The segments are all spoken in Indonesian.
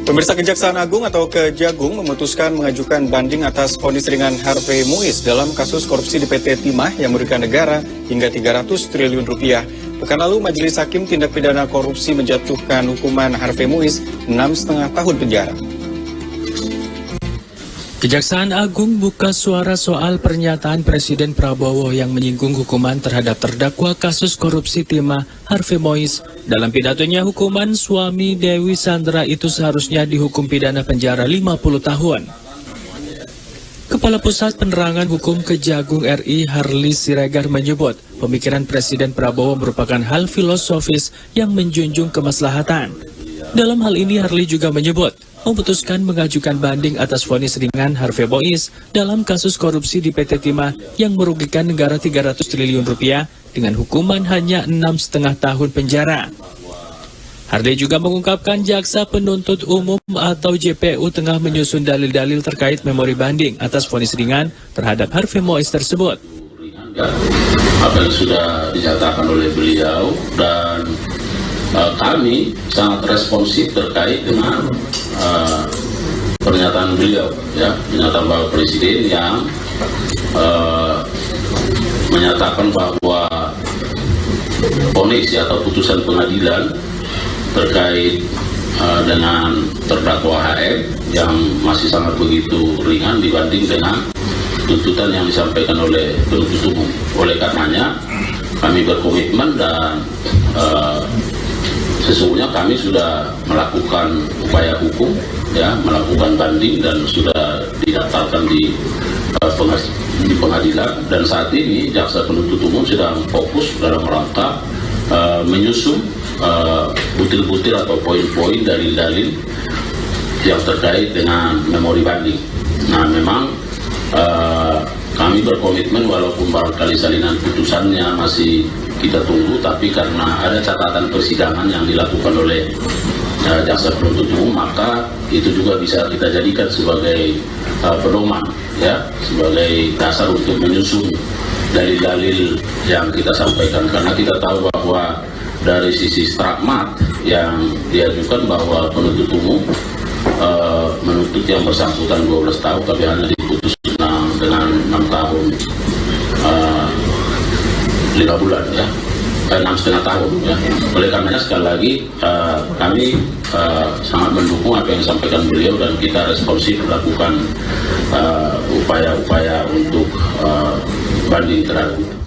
Pemirsa, Kejaksaan Agung atau Kejagung memutuskan mengajukan banding atas vonis ringan Harvey Muiz dalam kasus korupsi di PT Timah yang merugikan negara hingga 300 triliun rupiah. Pekan lalu, Majelis Hakim Tindak Pidana Korupsi menjatuhkan hukuman Harvey Muiz 6,5 tahun penjara. Kejaksaan Agung buka suara soal pernyataan Presiden Prabowo yang menyinggung hukuman terhadap terdakwa kasus korupsi Timah Harvey Muiz. Dalam pidatonya, hukuman suami Dewi Sandra itu seharusnya dihukum pidana penjara 50 tahun. Kepala Pusat Penerangan Hukum Kejagung RI Harli Siregar menyebut pemikiran Presiden Prabowo merupakan hal filosofis yang menjunjung kemaslahatan. Dalam hal ini, Harli juga menyebut memutuskan mengajukan banding atas vonis ringan Harvey Muiz dalam kasus korupsi di PT Timah yang merugikan negara 300 triliun rupiah dengan hukuman hanya 6,5 tahun penjara. Harli juga mengungkapkan jaksa penuntut umum atau JPU tengah menyusun dalil-dalil terkait memori banding atas vonis ringan terhadap Harvey Muiz tersebut. Apa yang sudah dinyatakan oleh beliau dan kami sangat responsif terkait dengan pernyataan beliau, ya, pernyataan Bapak Presiden yang menyatakan bahwa vonis atau putusan pengadilan terkait dengan terdakwa HM yang masih sangat begitu ringan dibanding dengan tuntutan yang disampaikan oleh penuntut umum. Oleh karenanya kami berkomitmen dan sesungguhnya kami sudah melakukan upaya hukum, ya, melakukan banding dan sudah didaftarkan di pengadilan, dan saat ini jaksa penuntut umum sedang fokus dalam rangka menyusun butir-butir atau poin-poin dalil-dalil yang terkait dengan memori banding. Nah, memang kami berkomitmen walaupun barangkali salinan putusannya masih kita tunggu, tapi karena ada catatan persidangan yang dilakukan oleh jaksa penuntut umum, maka itu juga bisa kita jadikan sebagai pedoman, ya, sebagai dasar untuk menyusun dalil-dalil yang kita sampaikan. Karena kita tahu bahwa dari sisi stakmat yang diajukan bahwa penuntut umum menuntut yang bersangkutan 12 tahun, tapi hanya diputus dengan 6 tahun 5 bulan, ya, 6,5 tahun, ya. Oleh karenanya sekali lagi kami sangat mendukung apa yang disampaikan beliau dan kita responsif melakukan upaya-upaya untuk banding terhadap itu.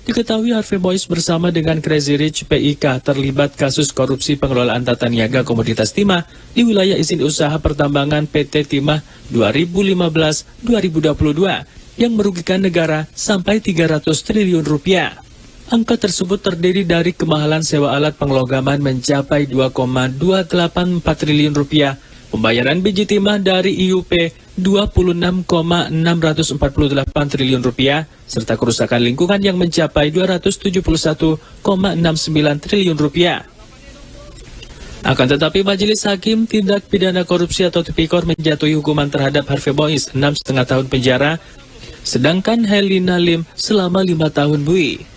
Diketahui Harvey Muiz bersama dengan Crazy Rich PIK terlibat kasus korupsi pengelolaan tata niaga komoditas timah di wilayah izin usaha pertambangan PT Timah 2015-2022 yang merugikan negara sampai 300 triliun rupiah. Angka tersebut terdiri dari kemahalan sewa alat penglogaman mencapai 2,284 triliun rupiah, pembayaran biji timah dari IUP 26,648 triliun rupiah, serta kerusakan lingkungan yang mencapai 271,69 triliun rupiah. Akan tetapi Majelis Hakim Tindak Pidana Korupsi atau Tipikor menjatuhi hukuman terhadap Harvey Muiz 6,5 tahun penjara, sedangkan Helena Lim selama 5 tahun bui.